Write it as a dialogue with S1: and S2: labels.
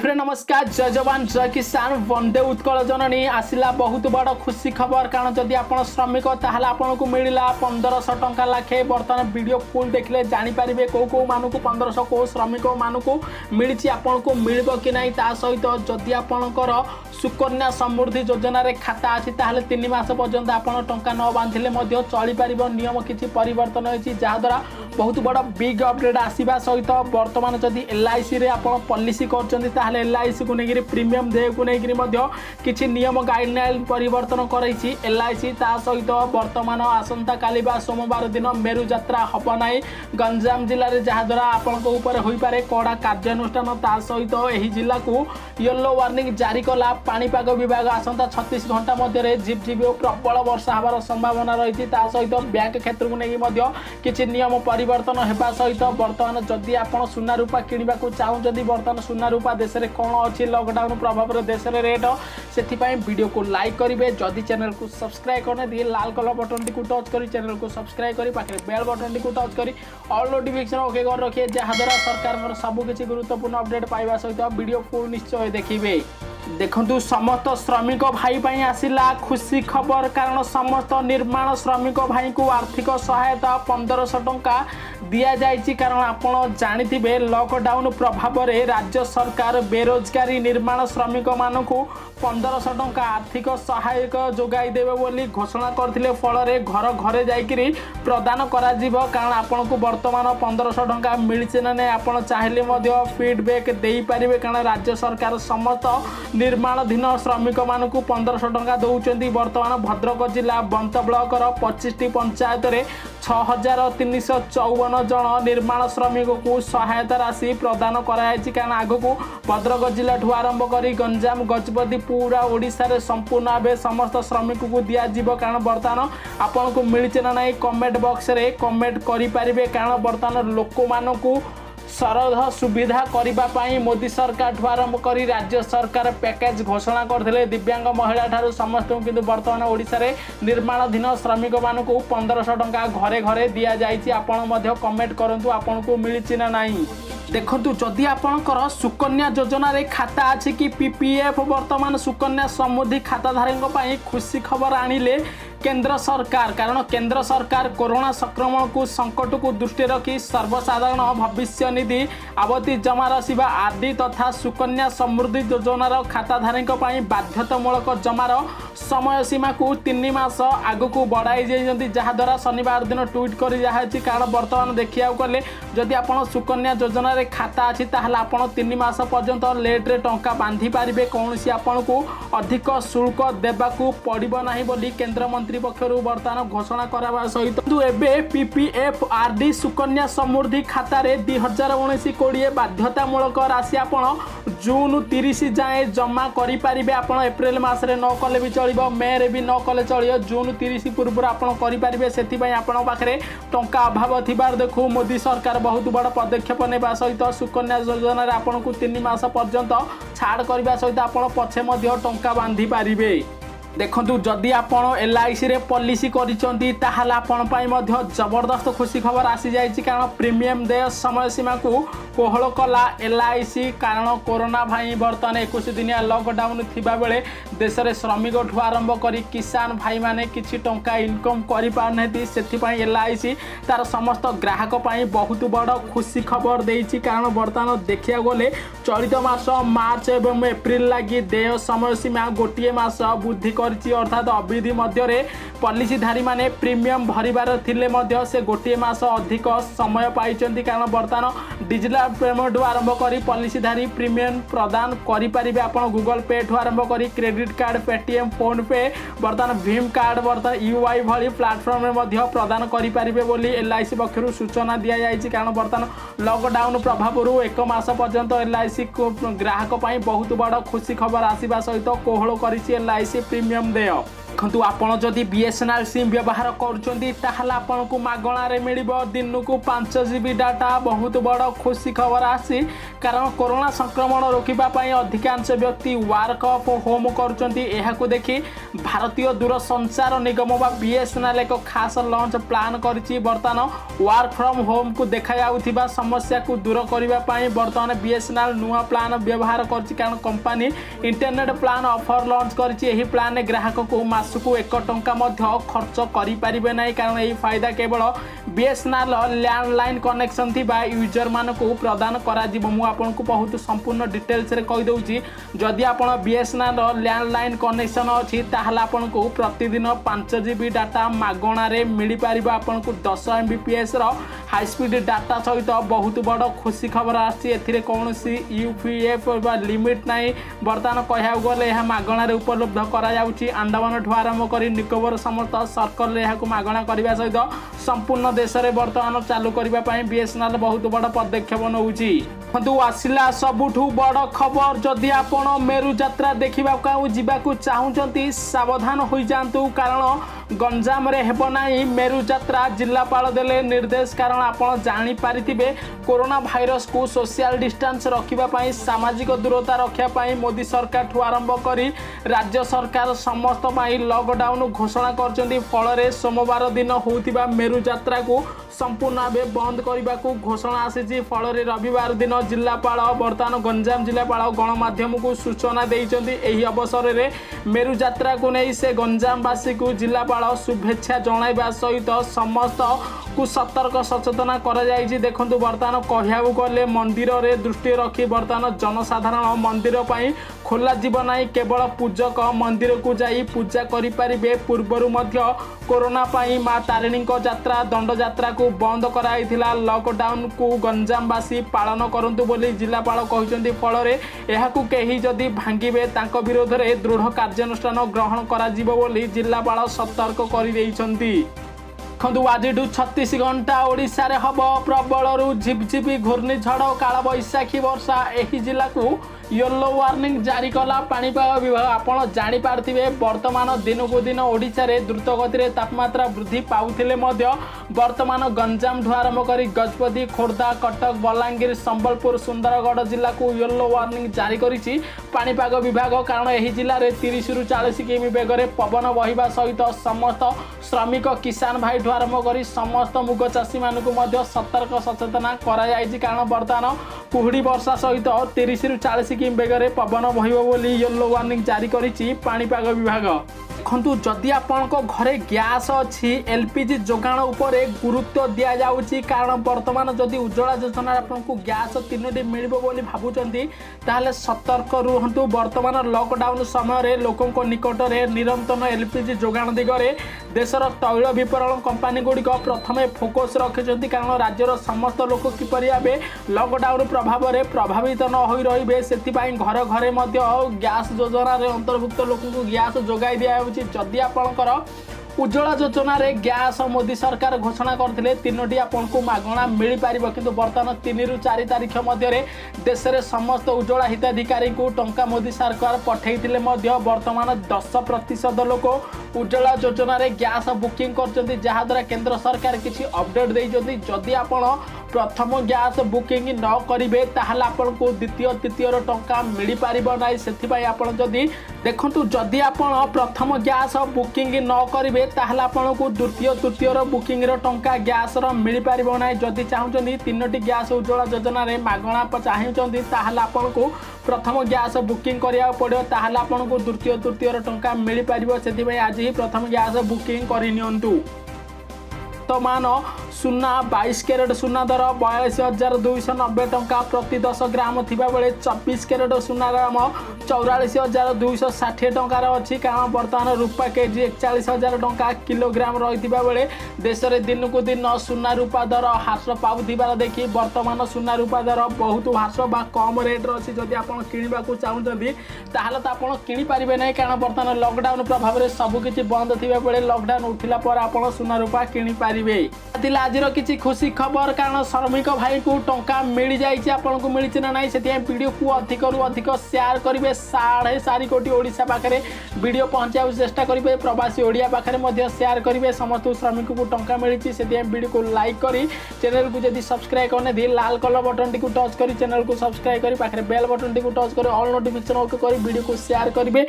S1: बंधुरे नमस्कार जय जवान जय किसान वंदे उत्कल जननी आसला बहुत बड़ खुशी खबर कारण जदि आप श्रमिक ताहले आपन को मिलला 1500 टंका लाखे बर्तमान वीडियो फुल देखले जानि पारिबे को मानु को 1500 को श्रमिक मानु को मिलची आपन को मिलबो कि नाही ता सहित जदि आपनकर सुकन्या समृद्धि योजना रे खाता अछि ताहले 3 मास पर्यंत आपन टंका न बांधिले मध्ये चली पारिबो नियम किछि परिवर्तन होइछि जा द्वारा बहुत बड़ बिग अपडेट आसीबा सहित वर्तमान जदि एलआईसी रे आपन पॉलिसी करचंदी ताहले एलआईसी को नेगिरि प्रीमियम दे को नेगिरि मध्ये किछि नियम गाइडलाइन परिवर्तन करैछि एलआईसी ता सहित वर्तमान आसंता काली बा सोमवार दिन मेरु यात्रा हबो नाही गंजाम जिल्ला रे जा द्वारा आपन को ऊपर होई पारे कोडा कार्यानुष्ठान ता सहित एही जिल्ला को येलो वार्निंग जारी कला पाणीपाग विभाग आसंता 36 घंटा मध्ये झिपझिप और प्रबल वर्षा हबार संभावना रही ता सहित बैंक क्षेत्र को नहीं मध्ये किछि नियम परिवर्तन हेबा सहित वर्तमान जदि आपण सुना रूपा किनिबा को चाहउछथि वर्तमान सुना रूपा देश रे कोन अछि लॉकडाउन प्रभाव रे देश रे रेट सेथि पई वीडियो को लाइक करिवे जदि चैनल को सब्सक्राइब करने दिए लाल कलर बटन को टच करी चैनल को सब्सक्राइब करी पाखे बेल बटन को टच करी ऑल नोटिफिकेशन ओके कर रखिए जहाँ द्वारा सरकार सब किछि गुरुत्वपूर्ण अपडेट पाइबा सहित वीडियो फुल निश्चय देखिए देखु समस्त श्रमिक भाई पाई आसिला खुशी खबर कारण समस्त निर्माण श्रमिक भाई को आर्थिक सहायता 1500 टंका दिया जाइछि कारण आपण जानिथिबे लॉकडाउन प्रभाव रे राज्य सरकार बेरोजगारी निर्माण श्रमिक मानकु 1500 टंका आर्थिक सहायक जोगाई देबे बोली घोषणा करथिले फल रे घर घरे जाइकिरी प्रदान करा जिवो कारण आपण को वर्तमान 1500 टंका मिलছে ना नै आपण चाहिले मध्ये फीडबैक देई परिबे कारण राज्य सरकार समस्त निर्माणाधीन श्रमिक मानकु 1500 टंका दउचंदी वर्तमान भद्रक जिला बंत ब्लॉक रो 25 पंचायत रे 6354 जन निर्माण श्रमिक को सहायता राशि प्रदान कराई कारण आगो को भद्रक जिला ठू आरंभ करी गंजाम गजपति पूरा ओडिशा रे संपूर्ण भाव समस्त श्रमिक को दिया जीव कारण बर्तमान आपन को मिलছে ना नहीं कमेंट बॉक्स रे कमेंट करि पारिबे कारण बर्तमान लोक मानकु सरल सुविधा करने मोदी सरकार ठू आरंभ कर राज्य सरकार पैकेज घोषणा करते दिव्यांग महिला ठारू समस्त किंतु वर्तमान ओडिशा रे निर्माणाधीन श्रमिक मानक 1500 टंका घरे घरे दि जाइए आपण कमेंट करंतु आपन को मिलछि ना नहीं देखु जदि आपणकर सुकन्या योजना रे खाता अछि कि पीपीएफ वर्तमान सुकन्या समृद्धि खाताधारी खुशी खबर आनिले केंद्र सरकार कारण केंद्र सरकार कोरोना संक्रमण को संकट को दृष्टि रखी सर्वसाधारण भविष्य निधि आवती जमा राशि आरडी तथा सुकन्या समृद्धि योजनार खाताधारी बाध्यतामूलक जमार समय सीमा को 3 मास आगु को बढ़ाई जहाद्वारा शनिवार दिन ट्वीट कर कारण बर्तमान देखा गले जदि आप सुकन्या योजना रे खाता अच्छी ताहले आपण 3 मास पर्यंत लेट्रे टंका बांधि पारिबे कौन आपन को अधिक शुल्क देबाकू पड़िबो नाही बोली केंद्र मंत्री पक्षरु वर्तमान घोषणा करबा सहित एबे पीपीएफ आरडी सुकन्या समृद्धि खाता रे 2019-20 बाध्यतामूलक राशि आपण जून 30 जाए जमा करि पारिबे आपण एप्रिल मास रे न कले भी चलिबो मे रे भी न कले चलियो जून 30 पूर्व आपण करि पारिबे सेति पई आपण पाखरे टंका अभाव थिबार देखु मोदी सरकार बहुत बड़ पदक्षेप नेबा सहित सुकन्या योजना रे आपण को 3 मास पर्यंत छाड़ करबा सहित आपण पछे मध्ये टंका बांधि पारिबे देखु जदि आपण एलआईसी रे पॉलिसी करिसंती ताहाले आपण पाई मध्ये जबरदस्त खुशी खबर आसी जाइछि कारण प्रीमियम देय समय सीमा को कोहल कला एलआईसी कारण कोरोना भाई बर्तमान 21 दिनिया लॉकडाउन थिबा बेले देश रे श्रमिक ठू आरंभ करी किसान भाई माने किछि टंका इनकम करि पारनेति सेथि पई एलआईसी तार समस्त ग्राहक पाई बहुत बड़ खुशी खबर देइछि कारण बर्तमान देखिया गले चलित मास मार्च एवं एप्रिल लागि देय समय सीमा गोटिए मास वृद्धि अर्थात अवधि मध्य पॉलिसीधारी माने प्रीमियम भरिबार थिले मध्य से गोटे मास अधिक समय पाइचंती कारण बर्तमान डिजिटल पेमेंट आरंभ करी पॉलिसीधारी प्रीमियम प्रदान करि पारिबे आपण गूगल पे ठू आरंभ करी क्रेडिट कार्ड पेटीएम फोन पे बर्तमान भीम कार्ड बर्तमान यूआई भली प्लेटफॉर्म में मध्य प्रदान करि पारिबे बोली एलआईसी पक्षरु सूचना दिया जाइछि कारण बर्तमान लॉकडाउन प्रभाव 1 मास पर्यंत एलआईसी को ग्राहक पाई बहुत बड़ खुशी खबर आसीबा सहित कोहल करिछि एलआईसी प्रीमियम देय देखु आपड़ जदि बीएसएनएल सिम व्यवहार कर मागणार मिल दिन को 5 GB डाटा बहुत बड़ खुशी खबर आसी कारण कोरोना संक्रमण रोकने अधिकांश व्यक्ति वर्क ऑफ होम कर देखि भारतीय दूरसंचार निगम बा बीएसएनएल एक खास लॉन्च प्लान करिछि। बर्तमान वर्क फ्रॉम होम को देखा जाउथिबा समस्या को दूर करने बर्तमान बीएसएनएल नुआ प्लान व्यवहार कर कारण company internet plan offer launch करिछि। प्लान ग्राहक को मासकु 1 टंका खर्च करें ना कारण यह फायदा केवल बीएसएनएल लैंडलाइन कनेक्शन थी यूजर मान को प्रदान कर बहुत संपूर्ण डिटेल्स रे कही दूसरी जदि आप बीएसएनएल लैंडलाइन कनेक्शन अच्छी ताहले आपन को प्रतिदिन 5 GB डाटा मागणार मिल पार आपन को 10 Mbps हाई स्पीड डाटा सहित बहुत बड़ खुशी खबर आसी कौन यूपीएफ लिमिट ना बर्तमान कह गले मागणार उपलब्ध करायाउछि। अंडमान ठू आरंभ कर निकोबर समस्त सर्कल यहाँ मागणा करने सहित संपूर्ण देश में बर्तमान चालू करने बीएसएनएल बहुत बड़ पदक्षेप नौ आसला सबुठू बड़ खबर जदि आपण मेरु यात्रा देखा जावाक चाहूँगी सावधान हो जातु कारण गंजाम रे हेब नाही मेरु यात्रा जिलापाल देले निर्देश कारण आपण जानी पारिथिबे कोरोना भाइरस को सोशल डिस्टेंस रखिबा सामाजिक दूरता रखा मोदी सरकार ठू आरंभ करी राज्य सरकार समस्त लॉकडाउन घोषणा करछंती फल सोमवार दिन होतिबा मेरु यात्रा को संपूर्ण भाव बंद करने को घोषणा आसी फल रविवार दिन जिलापाल बर्तमान गंजाम जिलापाल गणमाध्यम को सूचना देइछंती। एही अवसर में मेरु यात्रा को नहीं से गंजामवासी को जिलापाल शुभेच्छा जणाइबा सहित समस्त को सतर्क सचेतना कर देखु बर्तमान कहू गले मंदिर रे दृष्टि रखी बर्तमान जनसाधारण मंदिर पर खोला जीव नहीं केवल पूजक मंदिर को जाई पूजा करें पूर्वर कोरोना पाई माँ तारिणी यात्रा दंड यात्रा को बंद कराइथिला लॉकडाउन को गंजामवासी पालन करंतु बोली जिलापाल कहते फल यह कहीं जदि भांगे तांको विरोध में दृढ़ कार्यानुष्ठान ग्रहण करा जिवो बोली जिलापाल सतर्क कर देइछंती। आज 36 घंटा ओडिशा रे हब प्रबल झिपझिपि घूर्णिझड़ काल बैशाखी वर्षा एही जिला को येलो वार्निंग जारी कला पाणीपाग विभाग। आपण जानी पारथिबे वर्तमान दिन को दिन ओडिशा रे द्रुत गति रे तापमात्रा वृद्धि पाउथिले मध्य वर्तमान गंजाम ठू आरंभ करी गजपति खोर्धा कटक बलांगीर संबलपुर सुंदरगढ़ जिला को येलो वार्निंग जारी करिछि पाणीपाग विभाग कारण एही जिला रे 30 रु 40 किमी बेगरे पवन बहिबा सहित समस्त श्रमिक किसान भाई ठू आरंभ करी समस्त मुग चाषी मानकु मध्य सतर्क सचेतना करा जायछि कारण वर्तमान कुहुड़ी वर्षा सहित 30 रु 40 किमी बेगरे पवन बहिबो बोली येलो वार्निंग जारी करिछि पाणीपाग विभाग। देखु जदि आपण घरे गैस अच्छी एलपीजी जोगाण उपर गुरुत्व दि जाऊँगी कारण बर्तमान जदि उज्ज्वला योजना आपको गैस 3टी मिल भावुंट ताहले सतर्क रुहतु। बर्तमान लॉकडाउन समय लोकों निकट में निरंतर एलपीजी जोगाण दिगरे देशर तैल वितरण कंपानी गुड़िक प्रथमे फोकस रखिंट कारण राज्यर समस्त लोक किपरि भावे लॉकडाउन प्रभाव में प्रभावित न हो रे से घर घरे गैस योजना अंतर्भुक्त लोक गैस जोगाई दिया जदि आपणकर उज्ज्वला योजना रे गैस मोदी सरकार घोषणा करथिले 3टी आपको मागणा मिल पार किंतु बर्तमान 3 रु 4 तारिख मध्य देश में समस्त उज्ज्वला हिताधिकारी को टंका मोदी सरकार पठेइथिले मध्य वर्तमान 10% लोक उज्ज्वला योजना रे गैस बुकिंग करछन्ती जहाद्वारा केंद्र सरकार किसी अपडेट देइछन्ती जदि आपण प्रथम गैस बुकिंग न करेंगे ताहले आपन को द्वितीय तृतीय टंका मिल पार ना से आपण जदि देखु जदि आपण प्रथम गैस बुकिंग न करेंगे ताहले आपन को द्वितीय तृतीय बुकिंग टंका गैस मिल पार ना जदि चाहूँगी 3टी गैस उज्ज्वला योजना रे मागणा चाहूँगी ताहले आपन को प्रथम गैस बुकिंग करिया पड़ो ताहले आपन को द्वितीय तृतीय टंका मिल पार से आज ही प्रथम गैस बुकिंग करनियंतु। वर्तमान सुना 22 कैरेट सुना दर 42,290 टंका प्रति 10 ग्राम थिबा बेले 24 कैरेट सुना ग्राम 44,260 टंकार अच्छी कारण बर्तमान रूपा केजी 41,000 टंका किलोग्राम रही बेले देश में दिन को दिन सुना रूपा दर ह्रास पाउथिबार देखि वर्तमान सुना रूपा दर बहुत ह्रास बा कम रेट अच्छी जदि आप किणवा चाहूँगी ताहले तो आप किणी पारे ना कारण बर्तमान लॉकडाउन प्रभाव में सबकिछि बंद थिबा बेले लॉकडाउन उठिला पर आप सुना रूपा किणी पारे पारिबे। आज किसी खुशी खबर कारण श्रमिक भाई को टंका मिल जाइए आपको मिली ना ना से वीडियो को अधिक रु अधिक शेयर करेंगे 4.5 कोटी ओडिशा पाखे वीडियो पहुँचा चेष्टा करेंगे प्रवासी ओडिया पाखे शेयर करेंगे समस्त श्रमिक को टंका मिली से वीडियो को लाइक करी चैनल को जब सब्सक्राइब करने दी लाल कलर बटन टी टच कर चैनल को सब्सक्राइब कर पाखे बेल बटन टी टच कर ऑल नोटिफिकेशन ओके कर वीडियो को शेयर करेंगे।